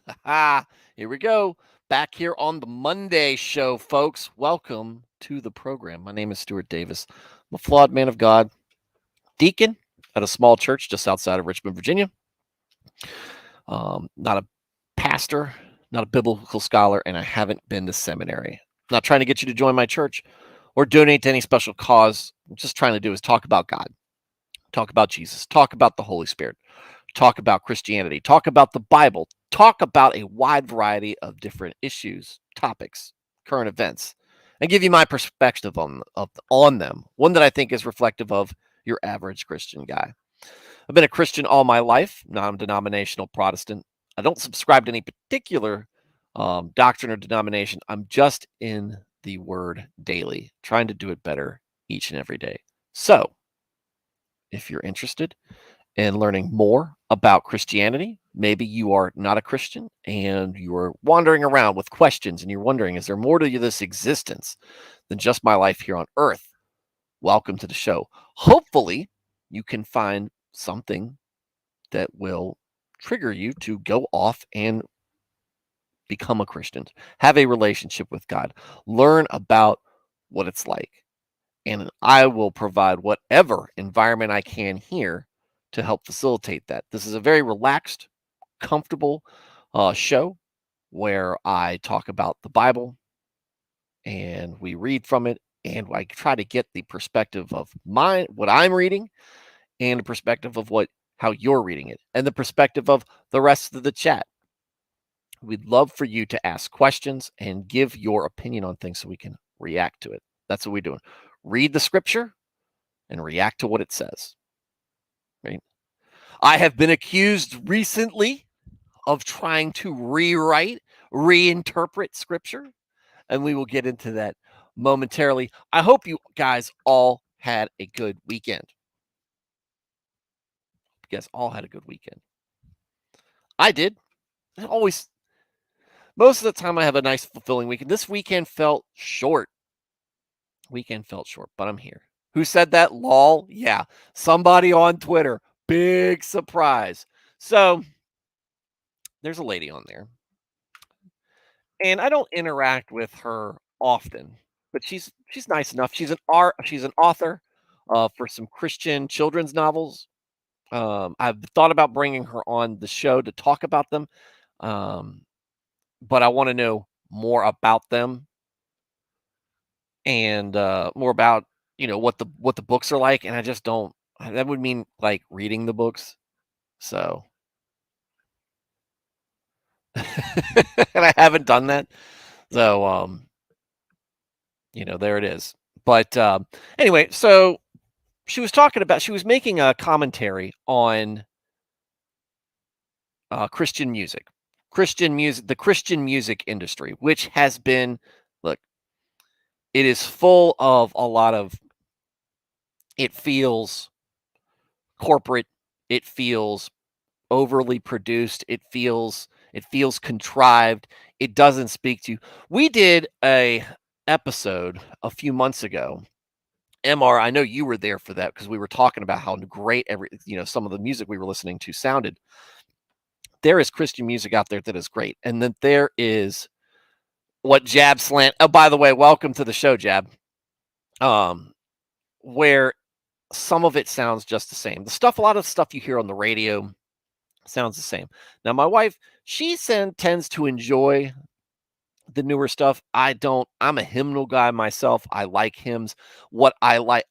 Here we go. Back here on the Monday show, folks. Welcome to the program. My name is Stuart Davis. I'm a flawed man of God, deacon at a small church just outside of Richmond, Virginia. Not a pastor, not a biblical scholar, and I haven't been to seminary. I'm not trying to get you to join my church or donate to any special cause. I'm just trying to do is talk about God, talk about Jesus, talk about the Holy Spirit, talk about Christianity, talk about the Bible, talk about a wide variety of different issues, topics, current events, and give you my perspective on them. One that I think is reflective of your average Christian guy. I've been a Christian all my life, non-denominational Protestant. I don't subscribe to any particular doctrine or denomination. I'm just in the Word daily, trying to do it better each and every day. So, if you're interested and learning more about Christianity. Maybe you are not a Christian and you're wandering around with questions and you're wondering, is there more to this existence than just my life here on earth? Welcome to the show. Hopefully, you can find something that will trigger you to go off and become a Christian, have a relationship with God, learn about what it's like. And I will provide whatever environment I can here to help facilitate that. This is a very relaxed, comfortable show where I talk about the Bible and we read from it, and I try to get the perspective of what I'm reading, and the perspective of how you're reading it, and the perspective of the rest of the chat. We'd love for you to ask questions and give your opinion on things so we can react to it. That's what we're doing. Read the scripture and react to what it says. Right? I have been accused recently of trying to reinterpret scripture, and we will get into that momentarily. I hope you guys all had a good weekend. You guys all had a good weekend. I did. Always, most of the time, I have a nice, fulfilling weekend. This weekend felt short. But I'm here. Who said that? Lol. Yeah, somebody on Twitter. Big surprise. So there's a lady on there, and I don't interact with her often, but she's nice enough. She's an author for some Christian children's novels. I've thought about bringing her on the show to talk about them, um, but I want to know more about them and more about what the books are like, and I just don't. That would mean like reading the books, so and I haven't done that. So there it is. But anyway, so she was making a commentary on the Christian music industry, which has been, look, it is full of a lot of, it feels corporate, it feels overly produced, it feels contrived, it doesn't speak to you. We did a episode a few months ago. MR, I know you were there for that because we were talking about how great some of the music we were listening to sounded. There is Christian music out there that is great. And then there is what Jab Slant. Oh, by the way, welcome to the show, Jab. Where some of it sounds just the same. A lot of stuff you hear on the radio sounds the same. Now, my wife, tends to enjoy the newer stuff. I don't. I'm a hymnal guy myself. I like hymns. I like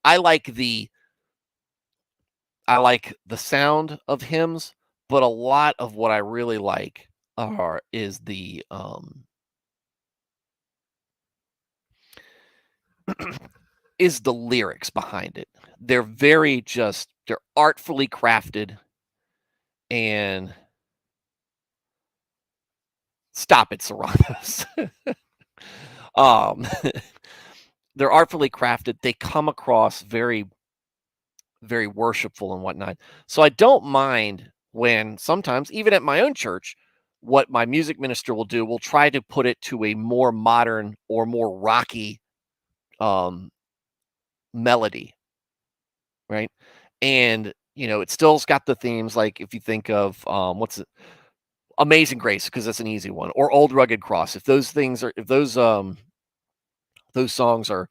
the sound of hymns, but a lot of what I really like is the lyrics behind it. They're artfully crafted, and stop it, Serranos. um, they're artfully crafted. They come across very, very worshipful and whatnot. So I don't mind when sometimes, even at my own church, what my music minister will do, will try to put it to a more modern or more rocky um, melody, right? And it still's got the themes. Like if you think of Amazing Grace, because that's an easy one, or Old Rugged Cross. If those songs are,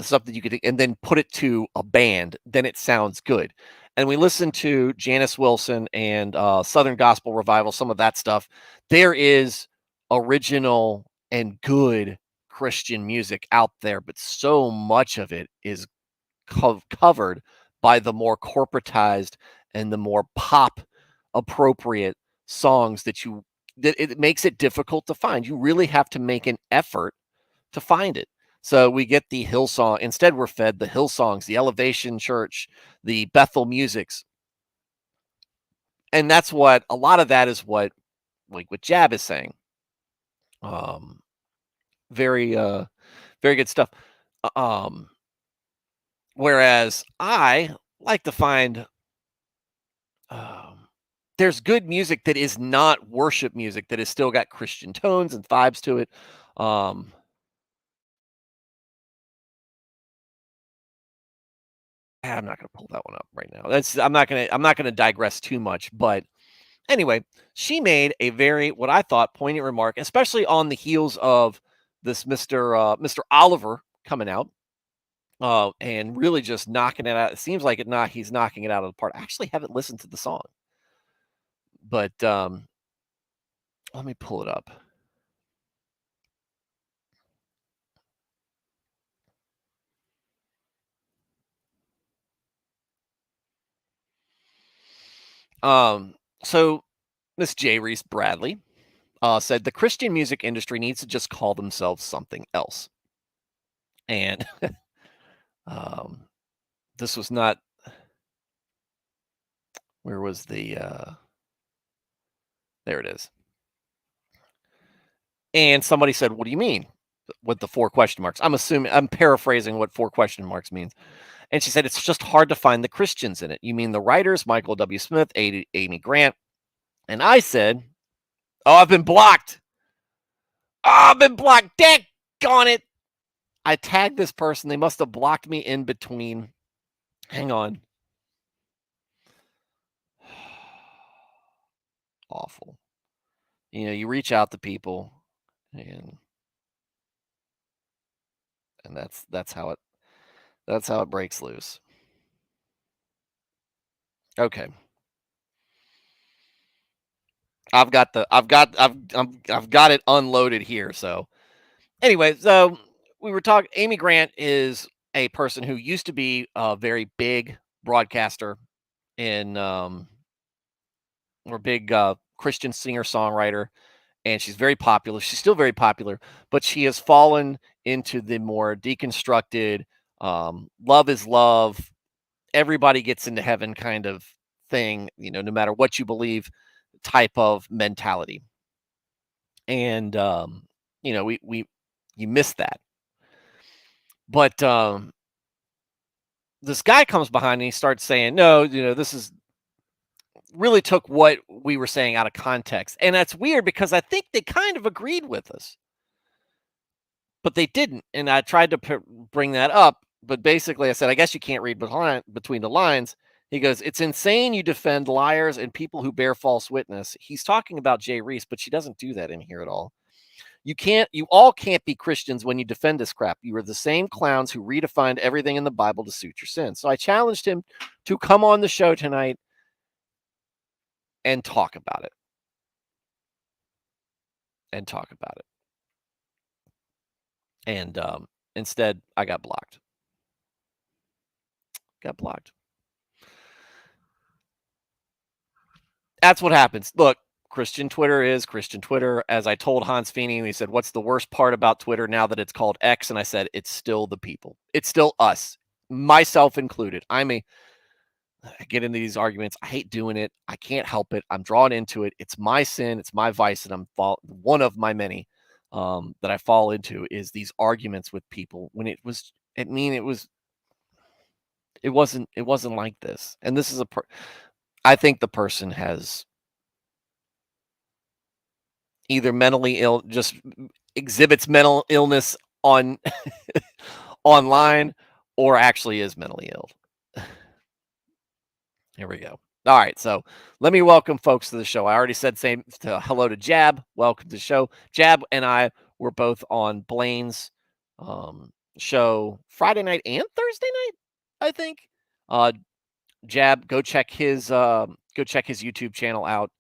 something you could, and then put it to a band, then it sounds good. And we listen to Janice Wilson and Southern Gospel Revival, some of that stuff. There is original and good Christian music out there, but so much of it is covered by the more corporatized and the more pop appropriate songs that it makes it difficult to find. You really have to make an effort to find it. So we get the Hillsong. Instead, we're fed the Hillsongs, the Elevation Church, the Bethel Musics, and that's what a lot of that is. What Jab is saying. Um, very very good stuff. Um, Whereas I like to find um, there's good music that is not worship music that has still got Christian tones and vibes to it. Um, I'm not going to pull that one up right now. I'm not going to digress too much, but anyway, she made a very what I thought poignant remark, especially on the heels of this Mr. Oliver coming out and really just knocking it out. It seems like he's knocking it out of the park. I actually haven't listened to the song, but let me pull it up. So Miss J. Reese Bradley said the Christian music industry needs to just call themselves something else. And um, this was not. Where was the? There it is. And somebody said, "What do you mean?" With the 4 question marks. I'm paraphrasing what 4 question marks means. And she said, "It's just hard to find the Christians in it. You mean the writers, Michael W. Smith, Amy Grant?" And I said, "Oh, I've been blocked. Oh, I've been blocked. Daggone it. I tagged this person. They must have blocked me in between. Hang on. Awful. You reach out to people and that's how it breaks loose. Okay. I've got it unloaded here. So anyway, so we were talking. Amy Grant is a person who used to be a very big broadcaster in or big Christian singer songwriter, and she's very popular. She's still very popular, but she has fallen into the more deconstructed, love is love, everybody gets into heaven kind of thing. No matter what you believe, type of mentality, and we you miss that, but this guy comes behind and he starts saying, no, this is really took what we were saying out of context. And that's weird because I think they kind of agreed with us, but they didn't. And I tried to bring that up, but basically I said, I guess you can't read between the lines. He goes, it's insane you defend liars and people who bear false witness. He's talking about Jay Reese, but she doesn't do that in here at all. You all can't be Christians when you defend this crap. You are the same clowns who redefined everything in the Bible to suit your sins. So I challenged him to come on the show tonight and talk about it. And instead, I got blocked. That's what happens. Look, Christian Twitter is Christian Twitter. As I told Hans Feeney, he said, what's the worst part about Twitter now that it's called X? And I said, it's still the people. It's still us, myself included. I get into these arguments. I hate doing it. I can't help it. I'm drawn into it. It's my sin. It's my vice. And one of my many that I fall into is these arguments with people when it wasn't like this. And this is I think the person has either mentally ill, just exhibits mental illness on online, or actually is mentally ill. Here we go. All right, so let me welcome folks to the show. I already said hello to Jab. Welcome to the show. Jab and I were both on Blaine's show Friday night and Thursday night, I think. Uh, Jab, go check his YouTube channel out.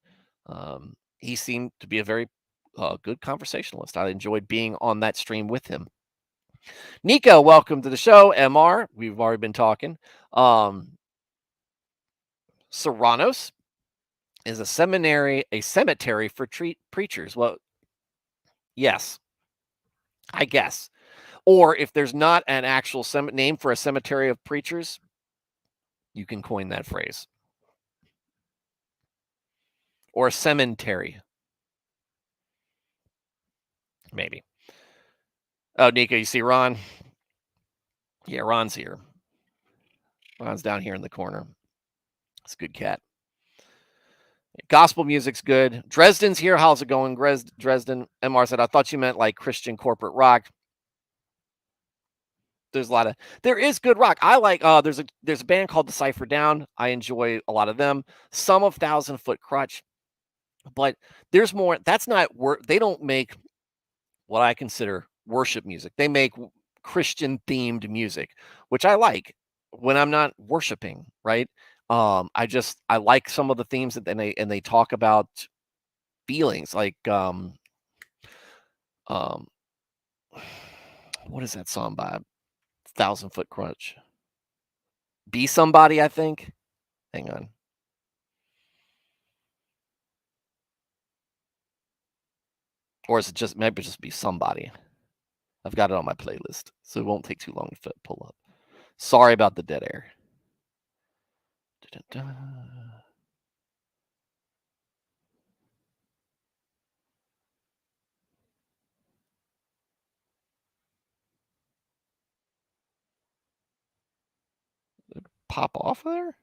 He seemed to be a very good conversationalist. I enjoyed being on that stream with him. Nico, welcome to the show. Mr, we've already been talking. Serranos is a cemetery for preachers. Well, yes, I guess. Or if there's not an actual name for a cemetery of preachers, you can coin that phrase. Or a cemetery. Maybe. Oh, Nico, you see Ron? Yeah, Ron's here. Ron's down here in the corner. It's a good cat. Gospel music's good. Dresden's here. How's it going, Dresden? MR said, I thought you meant like Christian corporate rock. There is good rock. I like there's a band called The Cipher Down. I enjoy a lot of them. Some of Thousand Foot Crutch, but there's more. That's not work. They don't make what I consider worship music. They make Christian themed music, which I like when I'm not worshiping, right? I like some of the themes that they talk about feelings like um what is that song by Thousand Foot Crutch? Be Somebody, I think. Hang on. Or is it just maybe just Be Somebody? I've got it on my playlist, so it won't take too long to pull up. Sorry about the dead air. Da-da-da. Pop off of there?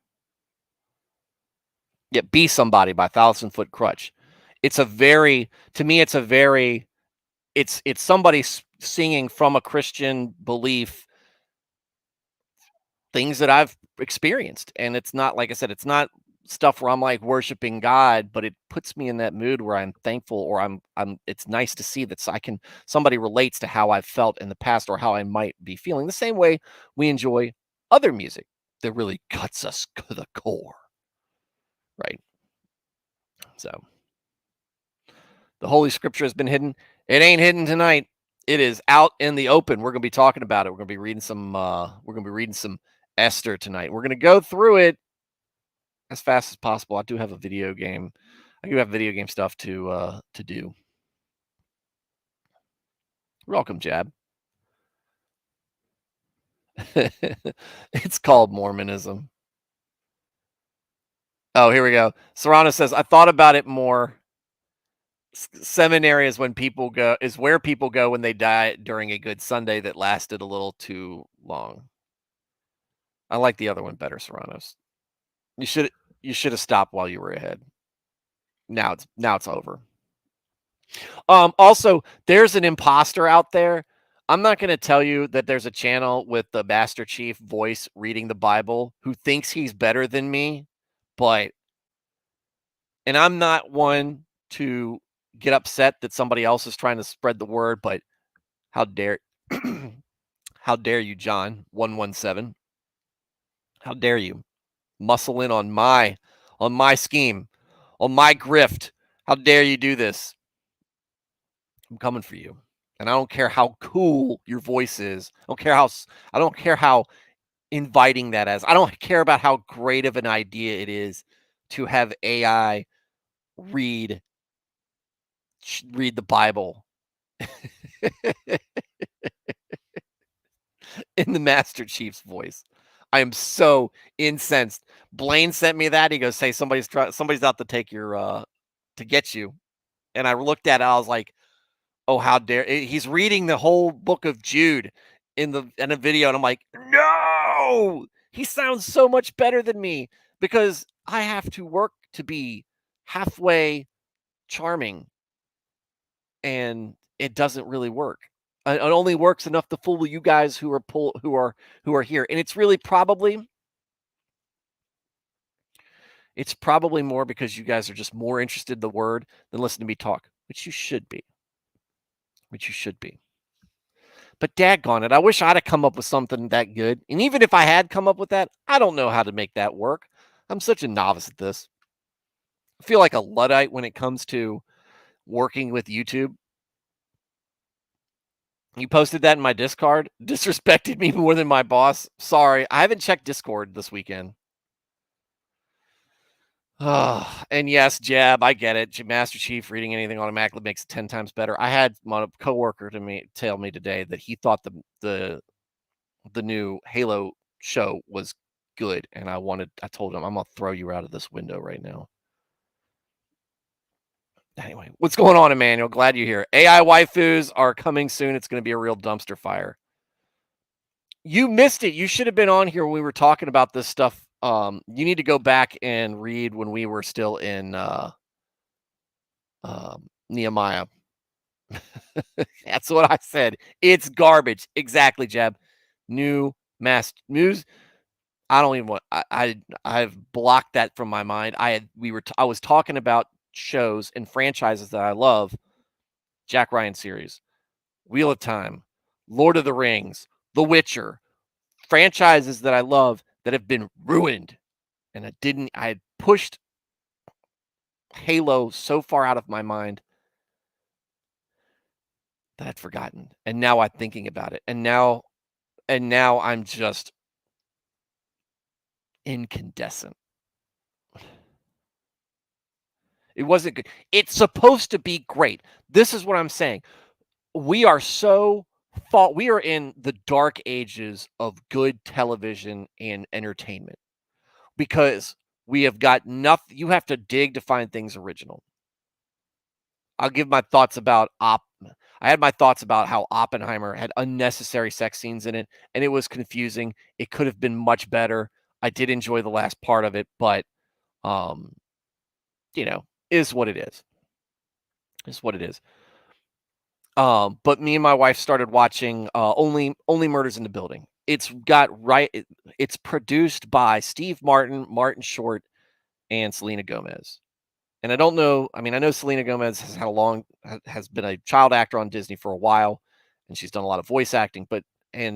Yeah, Be Somebody by Thousand Foot Crutch. It's a very, to me, it's somebody singing from a Christian belief, things that I've experienced. And it's not, like I said, it's not stuff where I'm like worshiping God, but it puts me in that mood where I'm thankful or it's nice to see that somebody relates to how I've felt in the past or how I might be feeling the same way we enjoy other music that really cuts us to the core. Right. So the Holy Scripture has been hidden. It ain't hidden tonight. It is out in the open. We're going to be talking about it. We're going to be reading some Esther tonight. We're going to go through it as fast as possible. I do have video game stuff to do. Welcome, Jab. It's called Mormonism. Oh, here we go. Serrano says, I thought about it more. Seminary is where people go when they die during a good Sunday that lasted a little too long. I like the other one better, Serranos. You should have stopped while you were ahead. Now it's over. Also, there's an imposter out there. I'm not going to tell you that there's a channel with the Master Chief voice reading the Bible who thinks he's better than me, and I'm not one to get upset that somebody else is trying to spread the word, but how dare how dare you, John 117? How dare you muscle in on my scheme, on my grift? How dare you do this? I'm coming for you. And I don't care how cool your voice is. I don't care how inviting that is. I don't care about how great of an idea it is to have AI read the Bible in the Master Chief's voice. I am so incensed. Blaine sent me that. He goes, "Hey, somebody's out to take your to get you." And I looked at it. I was like, "Oh, how dare!" He's reading the whole book of Jude in a video, and I'm like, "No!" He sounds so much better than me because I have to work to be halfway charming, and it doesn't really work. It only works enough to fool you guys who are here, and it's really probably It's probably more because you guys are just more interested in the word than listen to me talk, which you should be. Which you should be. But daggone it, I wish I'd have come up with something that good. And even if I had come up with that, I don't know how to make that work. I'm such a novice at this. I feel like a Luddite when it comes to working with YouTube. You posted that in my Discord, disrespected me more than my boss. Sorry, I haven't checked Discord this weekend. And yes, Jab, I get it. Master Chief reading anything automatically makes it 10 times better. I had my coworker tell me today that he thought the new Halo show was good, and I told him I'm gonna throw you out of this window right now. Anyway, what's going on, Emmanuel? Glad you're here. AI waifus are coming soon. It's going to be a real dumpster fire. You missed it. You should have been on here when we were talking about this stuff. You need to go back and read when we were still in Nehemiah. That's what I said. It's garbage. Exactly, Jeb. New mass news. I don't even want. I've blocked that from my mind. I was talking about shows and franchises that I love. Jack Ryan series, Wheel of Time, Lord of the Rings, The Witcher, franchises that I love that have been ruined. And I had pushed Halo so far out of my mind that I'd forgotten. And now I'm thinking about it. And now I'm just incandescent. It wasn't good. It's supposed to be great. This is what I'm saying. We are we are in the dark ages of good television and entertainment because we have got nothing. You have to dig to find things original. I'll give my thoughts about I had my thoughts about how Oppenheimer had unnecessary sex scenes in it, and it was confusing. It could have been much better. I did enjoy the last part of it, but um, is what it is. Is what it is. But me and my wife started watching only Murders in the Building. It's produced by Steve Martin, Martin Short, and Selena Gomez. And I don't know. I mean, I know Selena Gomez has been a child actor on Disney for a while, and she's done a lot of voice acting.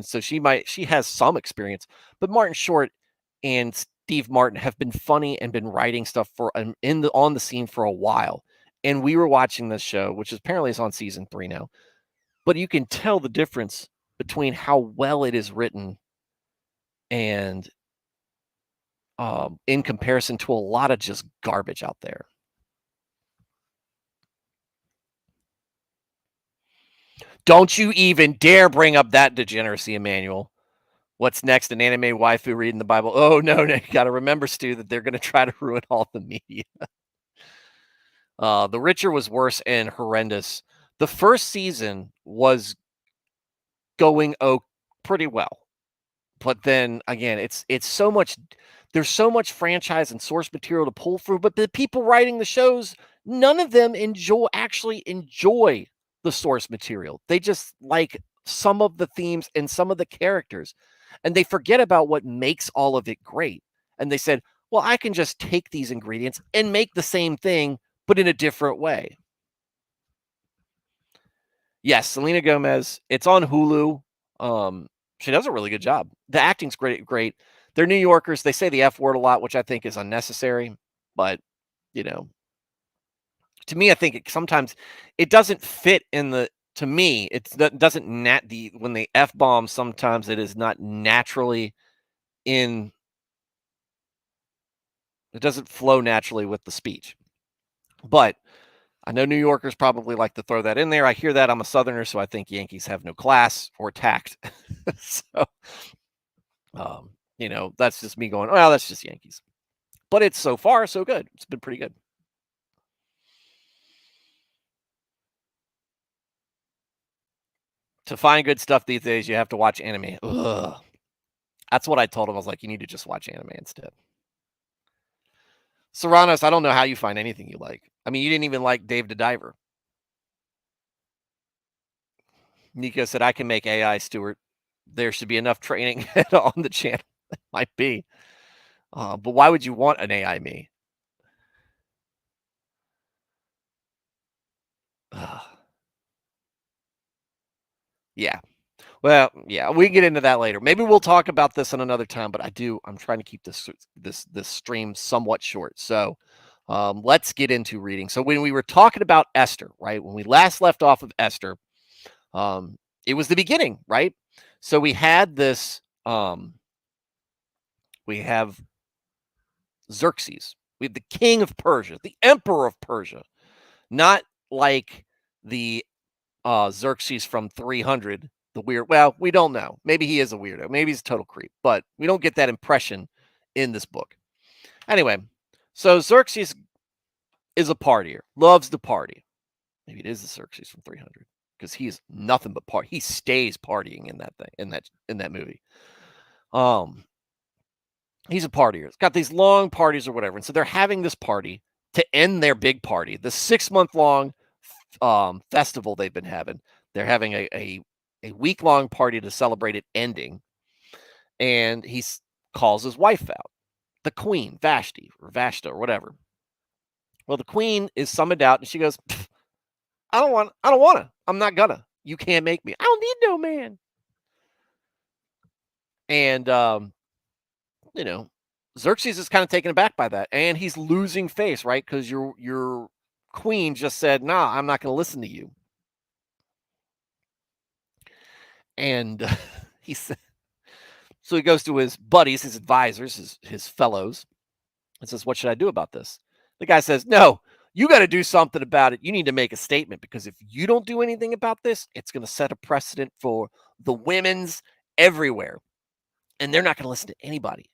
So she has some experience. But Martin Short and Steve Martin have been funny and been writing stuff on the scene for a while. And we were watching this show, which apparently is on season 3 now. But you can tell the difference between how well it is written and in comparison to a lot of just garbage out there. Don't you even dare bring up that degeneracy, Emmanuel. What's next? An anime waifu reading the Bible? Oh, no. You got to remember, Stu, that they're going to try to ruin all the media. The Richer was worse and horrendous. The first season was going pretty well. But then again, it's so much. There's so much franchise and source material to pull through, but the people writing the shows, none of them actually enjoy the source material. They just like some of the themes and some of the characters, and they forget about what makes all of it great. And they said, well, I can just take these ingredients and make the same thing, but in a different way. Yes, Selena Gomez. It's on Hulu. She does a really good job. The acting's great. They're New Yorkers. They say the F word a lot, which I think is unnecessary. But, to me, I think sometimes it doesn't fit to me, it doesn't when they F bomb, sometimes it is not naturally it doesn't flow naturally with the speech. But I know New Yorkers probably like to throw that in there. I hear that. I'm a Southerner, so I think Yankees have no class or tact. So, that's just me going, well, that's just Yankees. But it's so far so good. It's been pretty good. To find good stuff these days, you have to watch anime. Ugh. That's what I told him. I was like, you need to just watch anime instead. Serranos, I don't know how you find anything you like. I mean, you didn't even like Dave the Diver. Nico said, I can make AI, Stuart. There should be enough training on the channel. Might be. But why would you want an AI me? Yeah. Well, yeah, we can get into that later. Maybe we'll talk about this in another time, but I'm trying to keep this stream somewhat short. So let's get into reading. So when we were talking about Esther, right? When we last left off of Esther, it was the beginning, right? So we had this, we have Xerxes, we have the king of Persia, the emperor of Persia, not like the Xerxes from 300, the weird. Well, we don't know. Maybe he is a weirdo. Maybe he's a total creep, but we don't get that impression in this book. Anyway, so Xerxes is a partier, loves to party. Maybe it is the Xerxes from 300 because he's nothing but party. He stays partying in that thing in that movie. He's a partier. It's got these long parties or whatever, and so they're having this party to end their big party, the 6-month long festival they've been having. They're having a week-long party to celebrate it ending, and he calls his wife out, the queen, Vashti or Vashta or whatever. Well, the queen is summoned out, and she goes, I don't want to. I'm not gonna. You can't make me. I don't need no man. And Xerxes is kind of taken aback by that, and he's losing face, right? Because your queen just said, "Nah, I'm not going to listen to you." And he said, so he goes to his buddies, his advisors, his fellows, and says, "What should I do about this?" The guy says, "No, you got to do something about it. You need to make a statement because if you don't do anything about this, it's going to set a precedent for the women's everywhere, and they're not going to listen to anybody.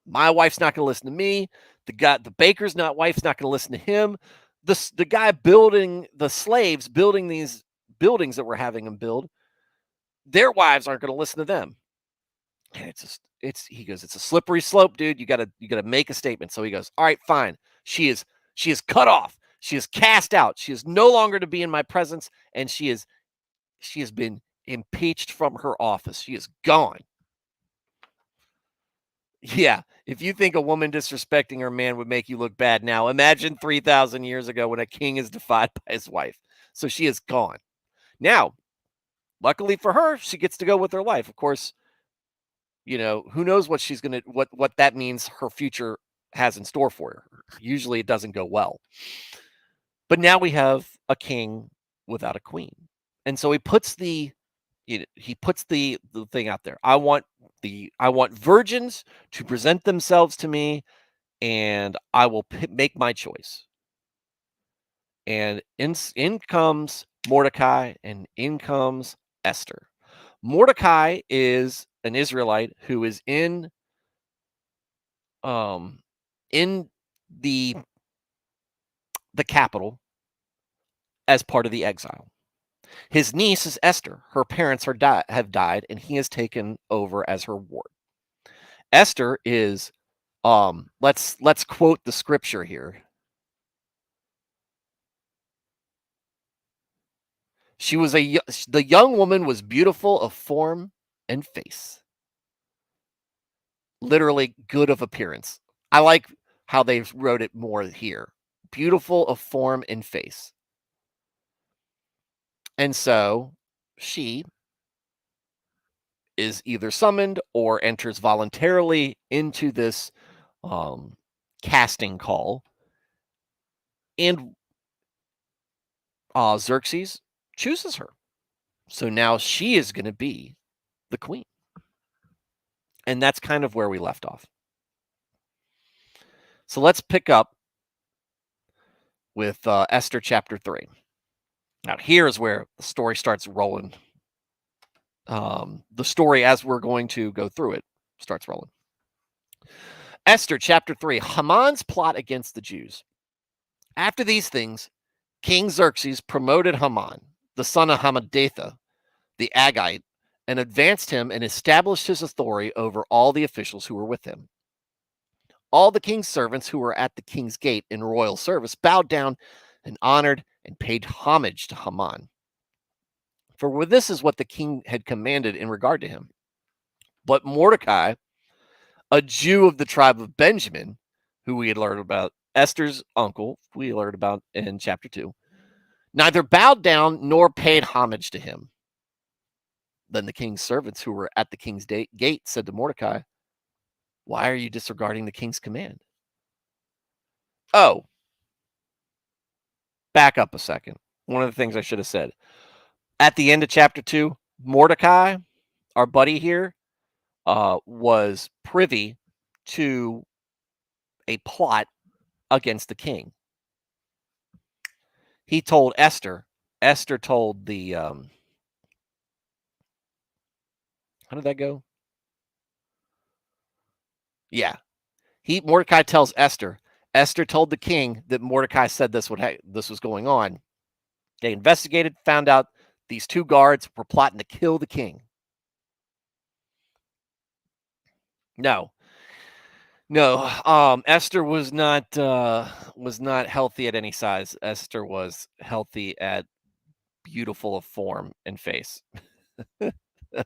My wife's not going to listen to me. The baker's wife's not going to listen to him. The guy building the slaves, building these buildings that we're having them build, their wives aren't going to listen to them." And he goes, "It's a slippery slope, dude. You gotta make a statement." So he goes, "All right, fine. She is cut off. She is cast out. She is no longer to be in my presence, and she has been impeached from her office. She is gone." Yeah, if you think a woman disrespecting her man would make you look bad now, imagine 3,000 years ago when a king is defied by his wife. So she is gone. Now, luckily for her, she gets to go with her life. Of course, who knows what she's going to what that means her future has in store for her. Usually it doesn't go well. But now we have a king without a queen. And so he puts the thing out there. I want virgins to present themselves to me, and I will make my choice. And in comes Mordecai, and in comes Esther. Mordecai is an Israelite who is in in the capital as part of the exile. His niece is Esther. Her parents have died, and he has taken over as her ward. Esther is, let's quote the scripture here. The young woman was beautiful of form and face, literally good of appearance. I like how they wrote it more here. Beautiful of form and face. And so she is either summoned or enters voluntarily into this casting call. And Xerxes chooses her. So now she is going to be the queen. And that's kind of where we left off. So let's pick up with Esther chapter 3. Now, here's where the story starts rolling. The story, as we're going to go through it, starts rolling. Esther chapter 3, Haman's plot against the Jews. After these things, King Xerxes promoted Haman, the son of Hammedatha, the Agagite, and advanced him and established his authority over all the officials who were with him. All the king's servants who were at the king's gate in royal service bowed down and honored and paid homage to Haman. For this is what the king had commanded in regard to him. But Mordecai, a Jew of the tribe of Benjamin, who we had learned about, Esther's uncle, we learned about in chapter 2, neither bowed down nor paid homage to him. Then the king's servants who were at the king's gate said to Mordecai, "Why are you disregarding the king's command?" Oh, back up a second. One of the things I should have said. At the end of chapter 2, Mordecai, our buddy here, was privy to a plot against the king. He told Esther. Esther told the how did that go? Yeah. Mordecai tells Esther. Esther told the king that Mordecai said this was going on. They investigated, found out these 2 guards were plotting to kill the king. No. Esther was not healthy at any size. Esther was healthy at beautiful of form and face.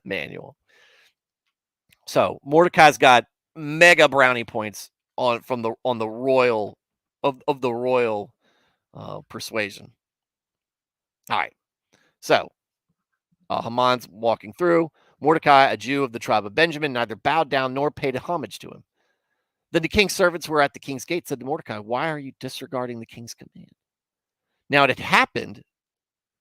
Manual. So Mordecai's got mega brownie points on the royal of the royal persuasion. All right. So Haman's walking through. Mordecai, a Jew of the tribe of Benjamin, neither bowed down nor paid homage to him. Then the king's servants who were at the king's gate said to Mordecai, "Why are you disregarding the king's command?" Now it had happened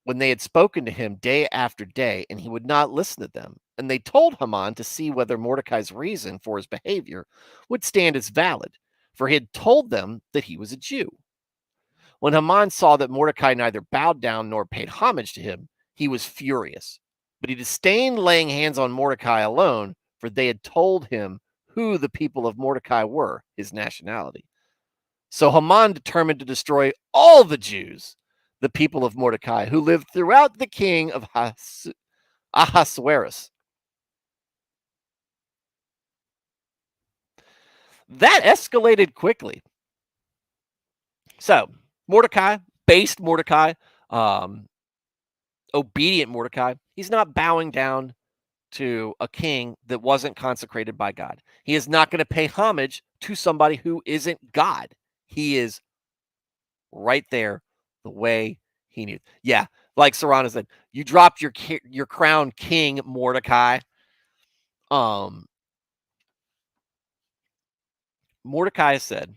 when they had spoken to him day after day, and he would not listen to them. And they told Haman to see whether Mordecai's reason for his behavior would stand as valid, for he had told them that he was a Jew. When Haman saw that Mordecai neither bowed down nor paid homage to him, he was furious. But he disdained laying hands on Mordecai alone, for they had told him who the people of Mordecai were, his nationality. So Haman determined to destroy all the Jews, the people of Mordecai, who lived throughout the king of Ahasuerus. That escalated quickly. So Mordecai, based Mordecai, obedient Mordecai, he's not bowing down to a king that wasn't consecrated by God. He is not going to pay homage to somebody who isn't God. He is right there the way he knew. Yeah, like Serrano said, you dropped your crown, King Mordecai. Mordecai said,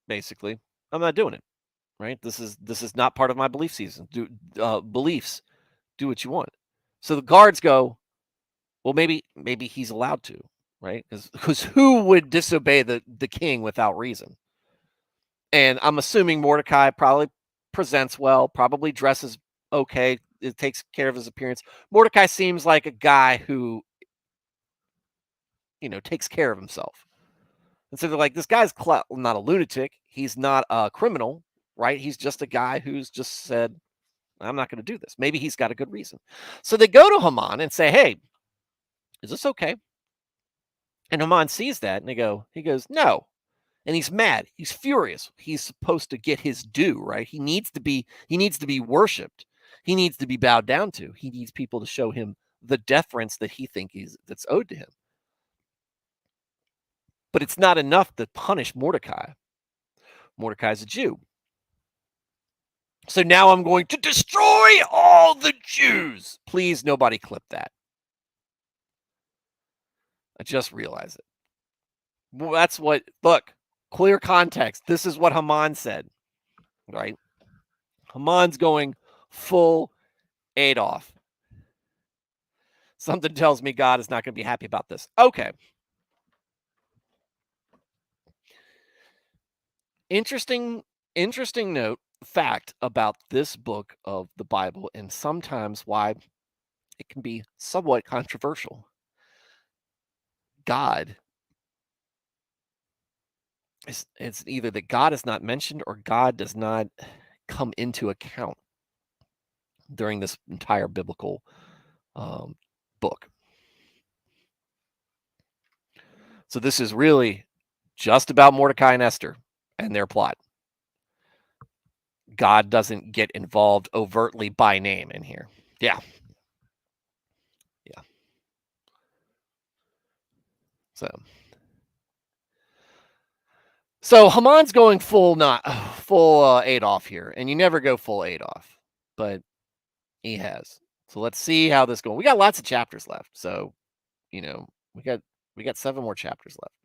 basically, I'm not doing it. Right? This is not part of my belief season. Beliefs. Do what you want. So the guards go, well, maybe he's allowed to, right? Because who would disobey the king without reason? And I'm assuming Mordecai probably presents well, probably dresses okay. It takes care of his appearance. Mordecai seems like a guy who, takes care of himself. And so they're like, this guy's not a lunatic. He's not a criminal, right? He's just a guy who's just said, I'm not going to do this. Maybe he's got a good reason. So they go to Haman and say, hey, is this okay? And Haman sees that and he goes, no. And he's mad. He's furious. He's supposed to get his due, right? He needs to be worshipped. He needs to be bowed down to. He needs people to show him the deference that he thinks that's owed to him. But it's not enough to punish Mordecai. Mordecai's a Jew. So now I'm going to destroy all the Jews. Please, nobody clip that. I just realized it. Well, that's what, look, clear context. This is what Haman said, right? Haman's going full Adolf. Something tells me God is not going to be happy about this. Okay. Interesting fact about this book of the Bible, and sometimes why it can be somewhat controversial. God it's either that God is not mentioned or God does not come into account during this entire biblical book. So this is really just about Mordecai and Esther and their plot. God doesn't get involved overtly by name in here. Yeah. So Haman's going full Adolf here, and you never go full Adolf, but he has. So let's see how this goes. We got lots of chapters left. So, you know, we got 7 more chapters left.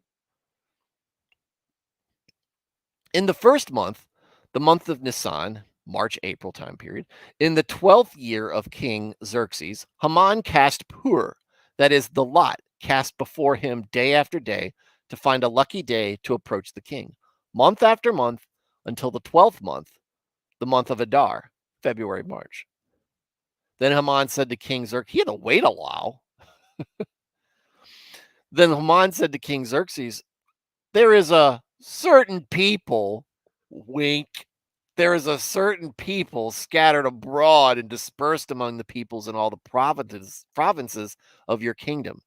In the first month, the month of Nisan, March, April time period, in the 12th year of King Xerxes, Haman cast pur, that is the lot cast before him day after day to find a lucky day to approach the king, month after month until the 12th month, the month of Adar, February, March. Then Haman said to King Xerxes, he had to wait a while. Then Haman said to King Xerxes, there is a certain people, wink, there is a certain people scattered abroad and dispersed among the peoples in all the provinces of your kingdom.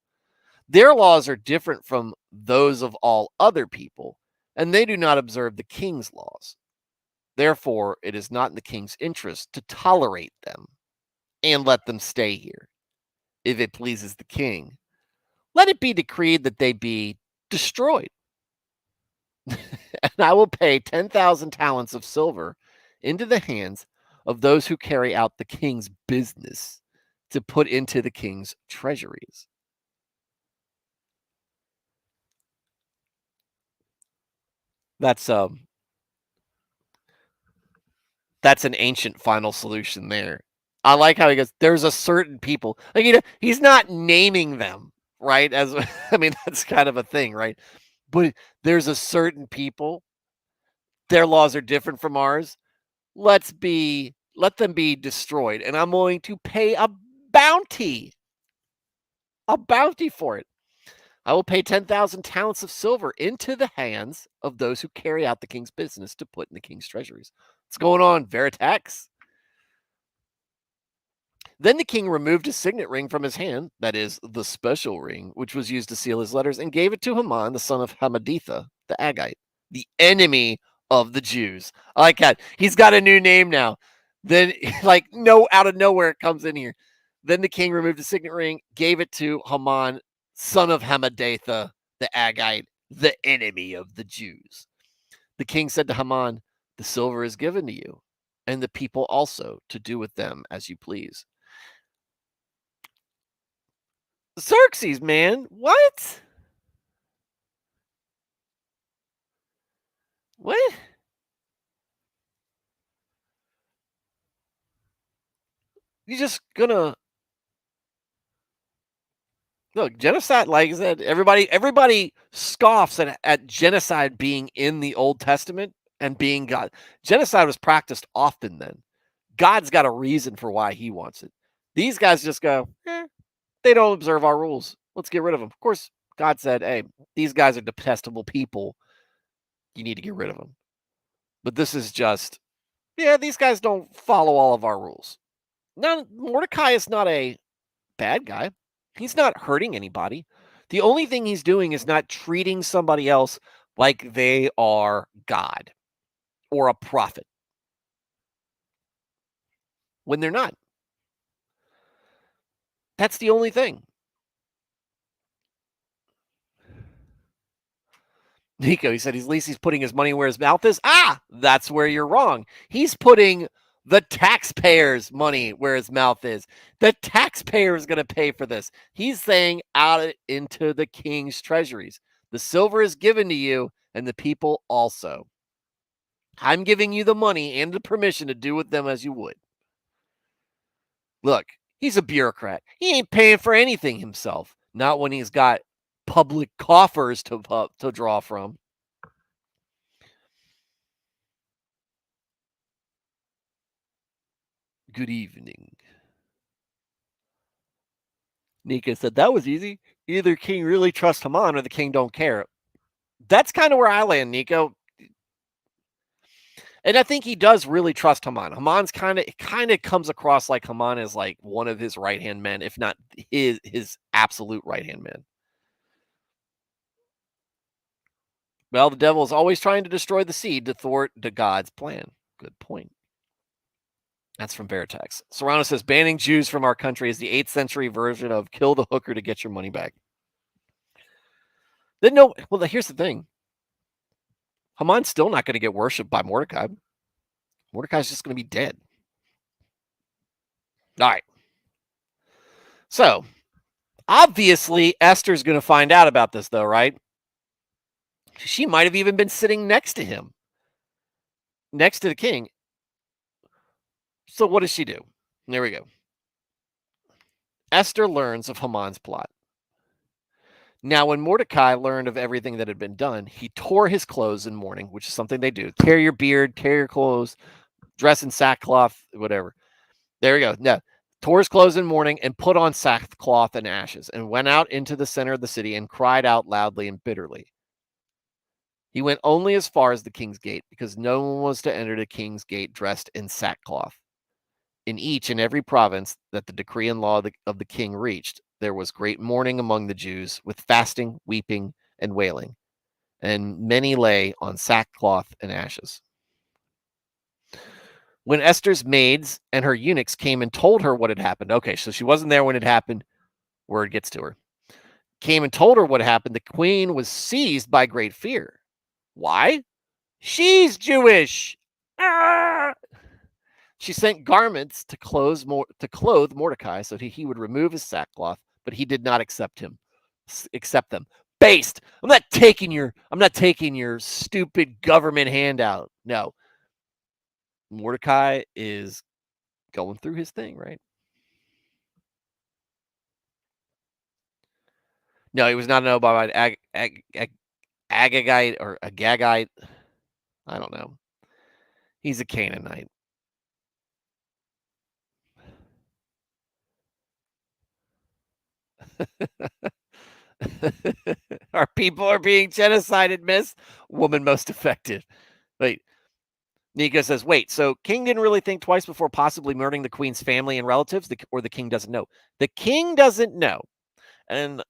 Their laws are different from those of all other people, and they do not observe the king's laws. Therefore, it is not in the king's interest to tolerate them and let them stay here. If it pleases the king, let it be decreed that they be destroyed. And I will pay 10,000 talents of silver into the hands of those who carry out the king's business to put into the king's treasuries. That's an ancient final solution there. I like how he goes, there's a certain people. Like, you know, he's not naming them, right? As I mean, that's kind of a thing, right? But there's a certain people, their laws are different from ours. Let them be destroyed, and I'm willing to pay bounty, a bounty for it. I will pay 10,000 talents of silver into the hands of those who carry out the king's business to put in the king's treasuries. What's going on, Veritax? Then the king removed his signet ring from his hand, that is, the special ring, which was used to seal his letters, and gave it to Haman, the son of Hammedatha, the Agite, the enemy of the Jews. I like that. He's got a new name now. Then, like, no, out of nowhere, it comes in here. Then the king removed the signet ring, gave it to Haman, son of Hammedatha, the Agite, the enemy of the Jews. The king said to Haman, the silver is given to you, and the people also, to do with them as you please. Xerxes, man. What? What? You just gonna look genocide? Like I said, everybody scoffs at genocide being in the Old Testament and being God. Genocide was practiced often then. God's got a reason for why he wants it. These guys just go, they don't observe our rules. Let's get rid of them. Of course, God said, hey, these guys are detestable people. You need to get rid of them. But this is just, yeah, these guys don't follow all of our rules. Now, Mordecai is not a bad guy. He's not hurting anybody. The only thing he's doing is not treating somebody else like they are God or a prophet when they're not. That's the only thing. Nico, he said at least he's putting his money where his mouth is. Ah, that's where you're wrong. He's putting the taxpayers' money where his mouth is. The taxpayer is going to pay for this. He's saying out into the king's treasuries. The silver is given to you, and the people also. I'm giving you the money and the permission to do with them as you would. Look, he's a bureaucrat. He ain't paying for anything himself. Not when he's got public coffers to draw from. Good evening. Nika said that was easy. Either king really trusts Haman or the king don't care. That's kind of where I land, Nico. And I think he does really trust Haman. Haman's kind of comes across like Haman is like one of his right hand men, if not his absolute right hand man. Well, the devil is always trying to destroy the seed to thwart the God's plan. Good point. That's from Veritex. Serrano says banning Jews from our country is the 8th century version of kill the hooker to get your money back. Then no, well, here's the thing. Haman's still not going to get worshipped by Mordecai. Mordecai's just going to be dead. All right. So, obviously, Esther's going to find out about this, though, right? She might have even been sitting next to him, next to the king. So, what does she do? There we go. Esther learns of Haman's plot. Now, when Mordecai learned of everything that had been done, he tore his clothes in mourning, which is something they do. Tear your beard, tear your clothes, dress in sackcloth, whatever. There we go. No. Tore his clothes in mourning and put on sackcloth and ashes, and went out into the center of the city and cried out loudly and bitterly. He went only as far as the king's gate, because no one was to enter the king's gate dressed in sackcloth. In each and every province that the decree and law of the king reached, there was great mourning among the Jews, with fasting, weeping, and wailing, and many lay on sackcloth and ashes. When Esther's maids and her eunuchs came and told her what had happened, okay, so she wasn't there when it happened, word gets to her, came and told her what happened, the queen was seized by great fear. Why? She's Jewish. Ah! She sent garments to clothe Mordecai so he would remove his sackcloth, but he did not accept them. Based. I'm not taking your stupid government handout. No. Mordecai is going through his thing, right? No, he was not an Moabite, Agagite or Agagite. I don't know. He's a Canaanite. Our people are being genocided, miss. Woman most affected. Wait. Nico says, wait, so king didn't really think twice before possibly murdering the queen's family and relatives, or the king doesn't know? The king doesn't know. And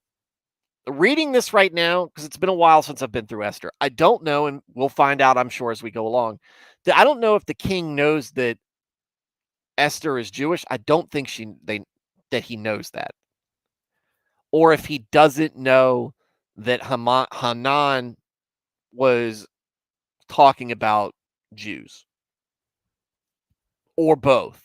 reading this right now, because it's been a while since I've been through Esther, I don't know, and we'll find out, I'm sure, as we go along. I don't know if the king knows that Esther is Jewish. I don't think that he knows that. Or if he doesn't know that Hanan was talking about Jews. Or both.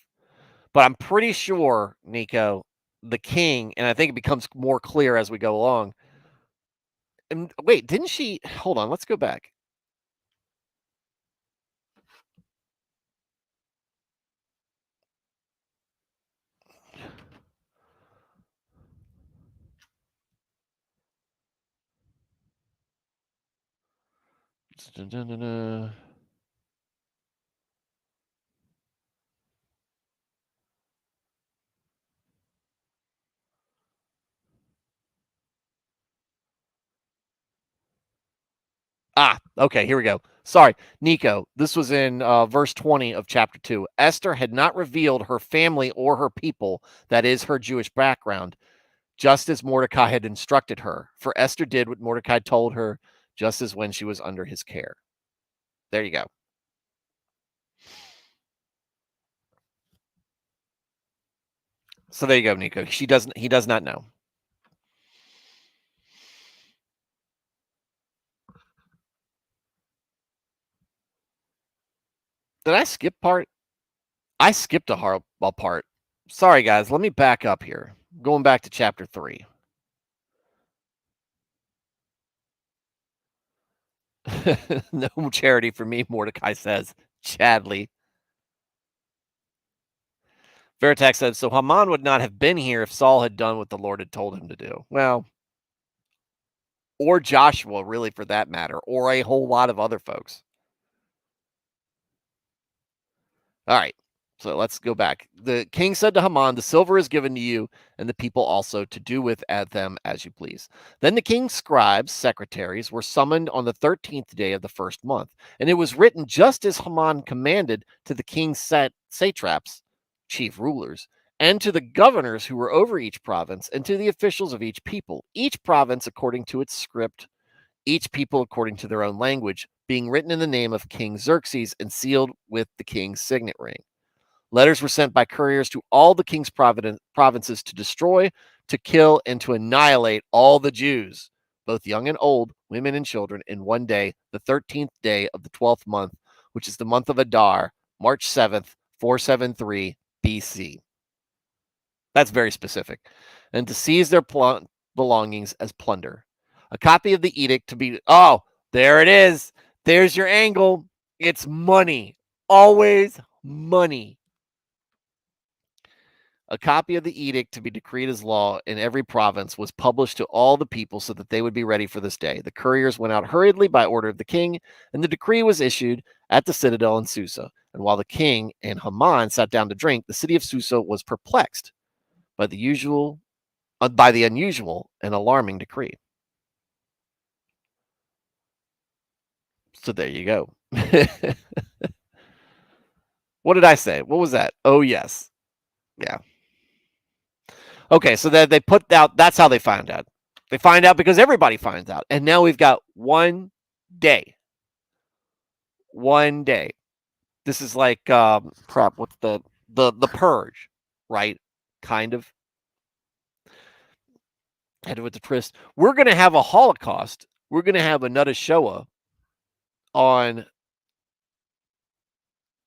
But I'm pretty sure, Nico, the king, and I think it becomes more clear as we go along. And wait, didn't she? Hold on, let's go back. Okay, here we go. Sorry, Nico. This was in verse 20 of chapter 2. Esther had not revealed her family or her people, that is, her Jewish background, just as Mordecai had instructed her. For Esther did what Mordecai told her, just as when she was under his care. There you go. So there you go, Nico. He does not know. Did I skip part? I skipped a horrible part. Sorry, guys. Let me back up here. Going back to chapter 3. No charity for me, Mordecai says. Chadley. Veritax said, so Haman would not have been here if Saul had done what the Lord had told him to do. Well, or Joshua, really, for that matter, or a whole lot of other folks. All right. So let's go back. The king said to Haman, the silver is given to you, and the people also, to do with them as you please. Then the king's scribes, secretaries, were summoned on the 13th day of the first month, and it was written just as Haman commanded to the king's satraps, chief rulers, and to the governors who were over each province, and to the officials of each people, each province according to its script, each people according to their own language, being written in the name of King Xerxes and sealed with the king's signet ring. Letters were sent by couriers to all the king's provinces to destroy, to kill, and to annihilate all the Jews, both young and old, women and children, in one day, the 13th day of the 12th month, which is the month of Adar, March 7th, 473 BC. That's very specific. And to seize their belongings as plunder. A copy of the edict to be, oh, there it is. There's your angle. It's money. Always money. A copy of the edict to be decreed as law in every province was published to all the people so that they would be ready for this day. The couriers went out hurriedly by order of the king, and the decree was issued at the citadel in Susa. And while the king and Haman sat down to drink, the city of Susa was perplexed by the unusual and alarming decree. So there you go. What did I say? What was that? Oh, yes. Yeah. Okay, so that they put out, that's how they find out. They find out because everybody finds out. And now we've got 1 day. 1 day. This is like what's the purge, right? Kind of. Head with the twist. We're gonna have a Holocaust. We're gonna have another Shoah on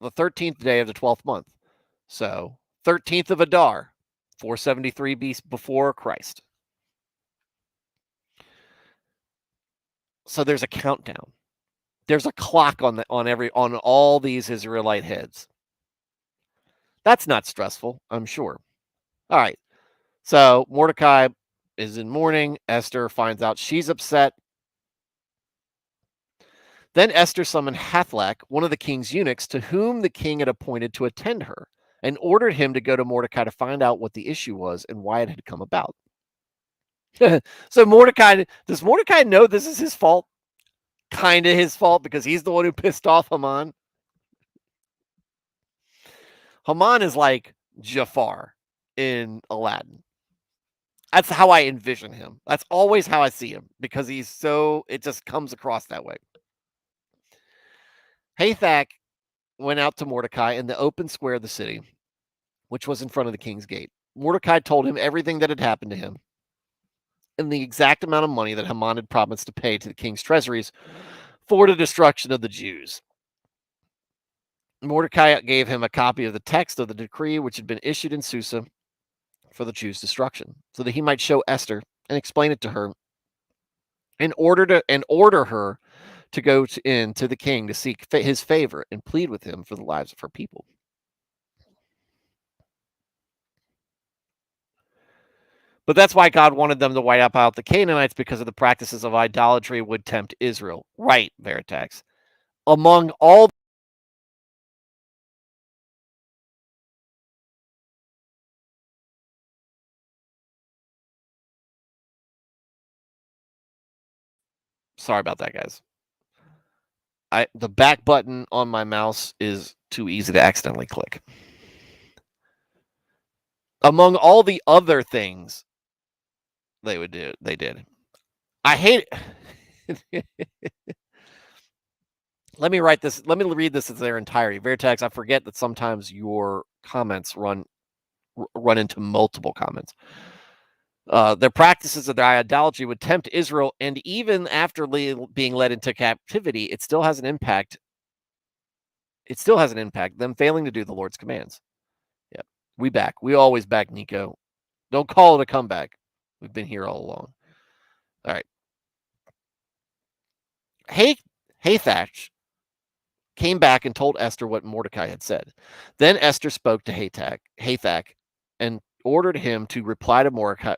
the 13th day of the 12th month. So 13th of Adar, 473 before Christ. So there's a countdown. There's a clock on all these Israelite heads. That's not stressful, I'm sure. All right. So Mordecai is in mourning. Esther finds out she's upset. Then Esther summoned Hathach, one of the king's eunuchs, to whom the king had appointed to attend her, and ordered him to go to Mordecai to find out what the issue was and why it had come about. So does Mordecai know this is his fault? Kind of his fault because he's the one who pissed off Haman. Haman is like Jafar in Aladdin. That's how I envision him. That's always how I see him because it just comes across that way. Hathach went out to Mordecai in the open square of the city, which was in front of the king's gate. Mordecai told him everything that had happened to him and the exact amount of money that Haman had promised to pay to the king's treasuries for the destruction of the Jews. Mordecai gave him a copy of the text of the decree which had been issued in Susa for the Jews' destruction, so that he might show Esther and explain it to her and order her to go in to the king to seek his favor and plead with him for the lives of her people. But that's why God wanted them to wipe out the Canaanites, because of the practices of idolatry would tempt Israel. Right, Veritax. Among all sorry about that, guys. The back button on my mouse is too easy to accidentally click. Among all the other things they did. I hate it. Let me read this in their entirety. Veritex, I forget that sometimes your comments run into multiple comments. Their practices of their idolatry would tempt Israel, and even after being led into captivity, it still has an impact. Them failing to do the Lord's commands. Yep. We always back, Nico. Don't call it a comeback. We've been here all along. All right. Hathach came back and told Esther what Mordecai had said. Then Esther spoke to Hathach and ordered him to reply to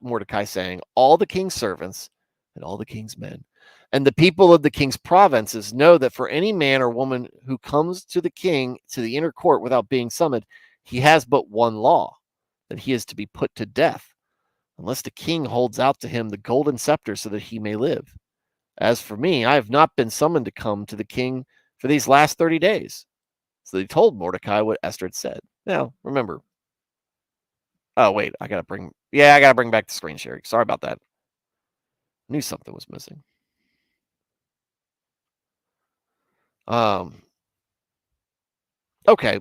Mordecai, saying, all the king's servants and all the king's men and the people of the king's provinces know that for any man or woman who comes to the king to the inner court without being summoned, he has but one law, that he is to be put to death, unless the king holds out to him the golden scepter so that he may live. As for me, I have not been summoned to come to the king for these last 30 days. So they told Mordecai what Esther had said. Now, remember. Oh, wait, I got to bring back the screen sharing. Sorry about that. Knew something was missing. Okay.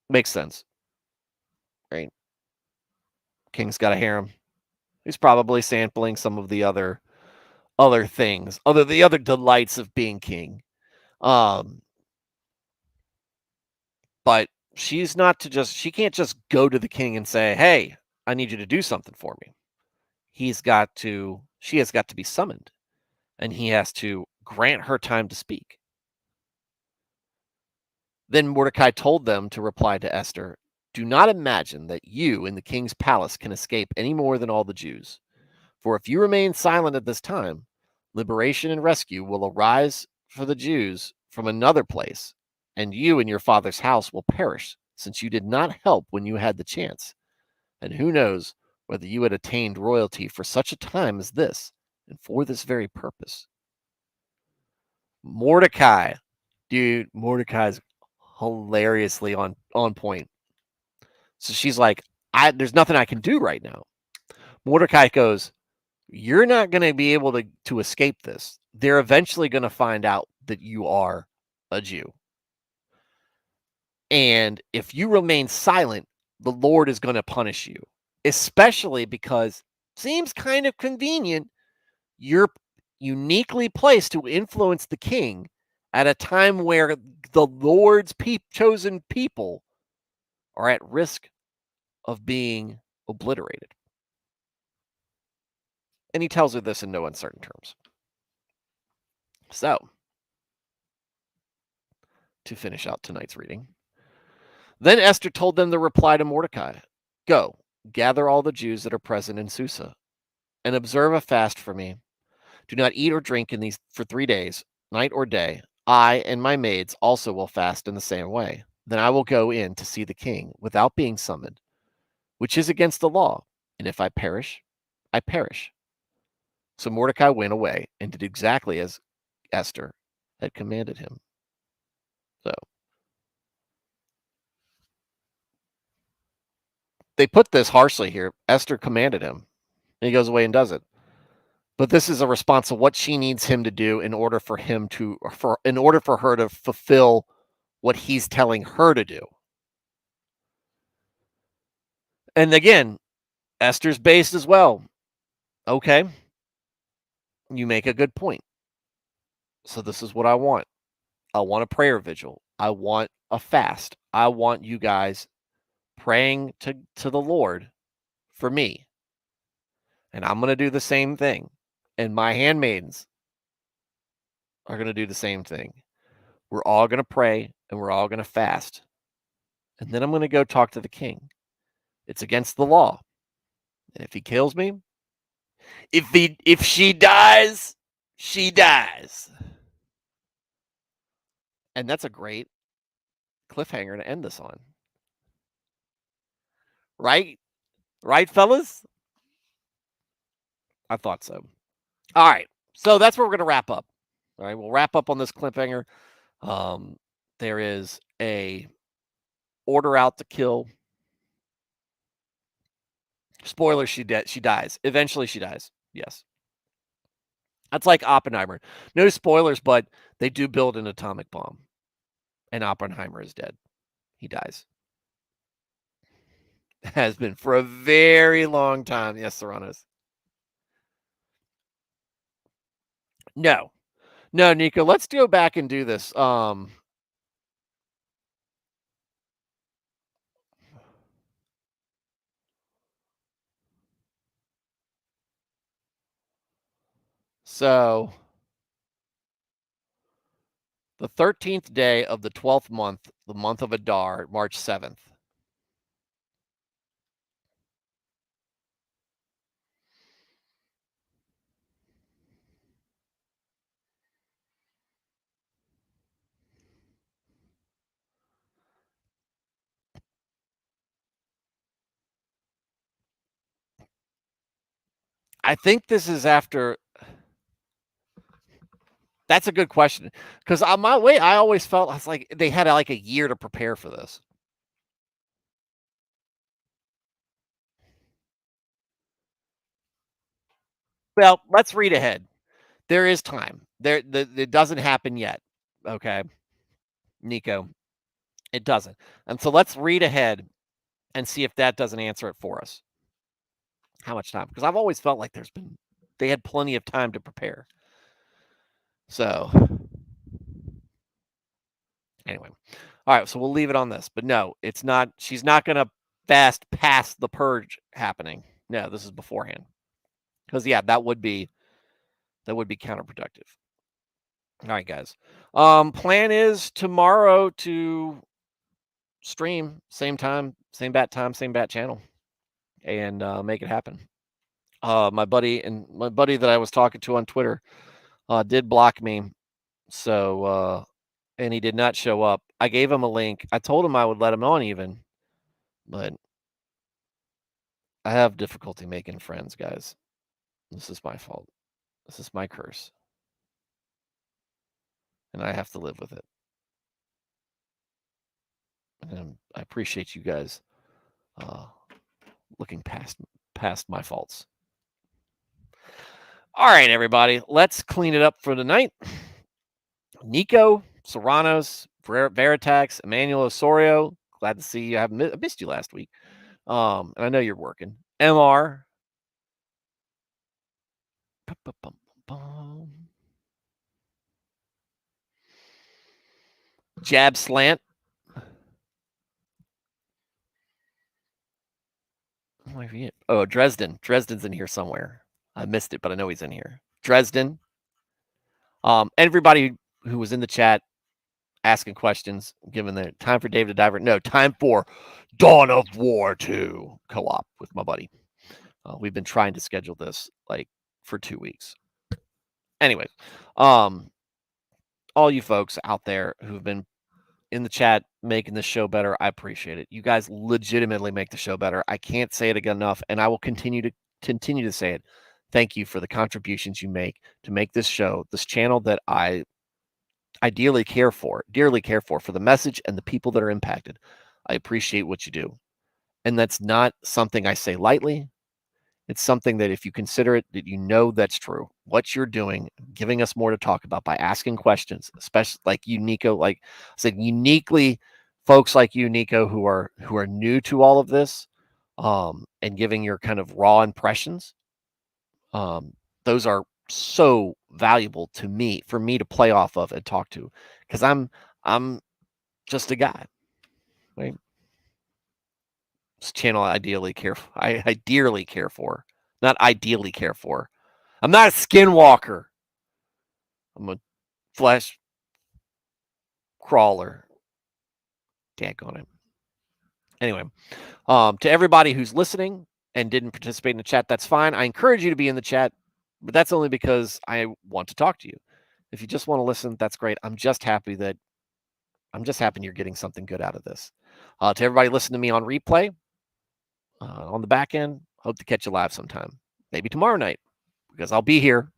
Makes sense. Right. King's got a harem. He's probably sampling some of the other things, the other delights of being king. But she can't just go to the king and say, "Hey, I need you to do something for me." She has got to be summoned, and he has to grant her time to speak. Then Mordecai told them to reply to Esther, "Do not imagine that you in the king's palace can escape any more than all the Jews. For if you remain silent at this time, liberation and rescue will arise for the Jews from another place, and you and your father's house will perish, since you did not help when you had the chance. And who knows whether you had attained royalty for such a time as this, and for this very purpose." Mordecai, dude, Mordecai's hilariously on point. So she's like, there's nothing I can do right now. Mordecai goes, "You're not going to be able to escape this. They're eventually going to find out that you are a Jew. And if you remain silent, the Lord is going to punish you, especially because seems kind of convenient. You're uniquely placed to influence the king at a time where the Lord's chosen people are at risk of being obliterated." And he tells her this in no uncertain terms. So, to finish out tonight's reading, then Esther told them the reply to Mordecai: "Go, gather all the Jews that are present in Susa, and observe a fast for me. Do not eat or drink in these for 3 days, night or day. I and my maids also will fast in the same way. Then I will go in to see the king without being summoned, which is against the law. And if I perish, I perish." So Mordecai went away and did exactly as Esther had commanded him. So they put this harshly here. Esther commanded him, and he goes away and does it. But this is a response of what she needs him to do in order for her to fulfill what he's telling her to do. And again, Esther's based as well. Okay, you make a good point. So this is what I want. I want a prayer vigil. I want a fast. I want you guys praying to the Lord for me. And I'm going to do the same thing. And my handmaidens are going to do the same thing. We're all going to pray and we're all going to fast. And then I'm going to go talk to the king. It's against the law. And if he kills me, if she dies, she dies. And that's a great cliffhanger to end this on. Right? Right, fellas? I thought so. All right. So that's where we're going to wrap up. All right. We'll wrap up on this cliffhanger. There is a order out to kill. Spoiler, she dies. Eventually she dies. Yes. That's like Oppenheimer. No spoilers, but they do build an atomic bomb. And Oppenheimer is dead. He dies. Has been for a very long time. Yes, Serranos. No. No, Nico, let's go back and do this. So the 13th day of the 12th month, the month of Adar, March 7th. I think this is after. That's a good question. Because on my way, I always felt I was like they had like a year to prepare for this. Well, let's read ahead. There is time. It doesn't happen yet. Okay, Nico, it doesn't. And so let's read ahead and see if that doesn't answer it for us. How much time? Because I've always felt like they had plenty of time to prepare. So anyway, All right, so we'll leave it on this. But no, it's not. She's not going to fast past the purge happening. No, this is beforehand. Because yeah, that would be counterproductive. All right, guys. Plan is tomorrow to stream same time, same bat time, same bat channel, and make it happen. My buddy that I was talking to on Twitter did block me, so and he did not show up. I gave him a link. I told him I would let him on even, but I have difficulty making friends, guys. This is my fault. This is my curse, and I have to live with it. And I appreciate you guys looking past my faults. All right, everybody, let's clean it up for tonight. Nico, Serranos, Veritax, Emmanuel Osorio. Glad to see you. I missed you last week. And I know you're working. MR. Jab Slant. Oh, Dresden. Dresden's in here somewhere. I missed it, but I know he's in here. Dresden. Everybody who was in the chat asking questions, given the time for David to Diver. No, time for Dawn of War 2 co-op with my buddy. We've been trying to schedule this like for 2 weeks. Anyway, all you folks out there who've been in the chat making the show better, I appreciate it. You guys legitimately make the show better. I can't say it again enough, and I will continue to say it. Thank you for the contributions you make to make this show, this channel that I dearly care for the message and the people that are impacted. I appreciate what you do. And that's not something I say lightly. It's something that if you consider it, that you know that's true. What you're doing, giving us more to talk about by asking questions, especially like you, Nico, like I said, uniquely folks like you, Nico, who are new to all of this, and giving your kind of raw impressions. Those are so valuable to me, for me to play off of and talk to, because I'm just a guy, right? This channel I dearly care for, not ideally care for. I'm not a skinwalker. I'm a flesh crawler. Daggone it. Anyway, to everybody who's listening and didn't participate in the chat, that's fine. I encourage you to be in the chat, but that's only because I want to talk to you. If you just want to listen, that's great. I'm just happy you're getting something good out of this. To everybody listening to me on replay, on the back end, hope to catch you live sometime. Maybe tomorrow night, because I'll be here,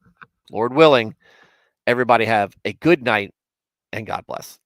Lord willing. Everybody have a good night, and God bless.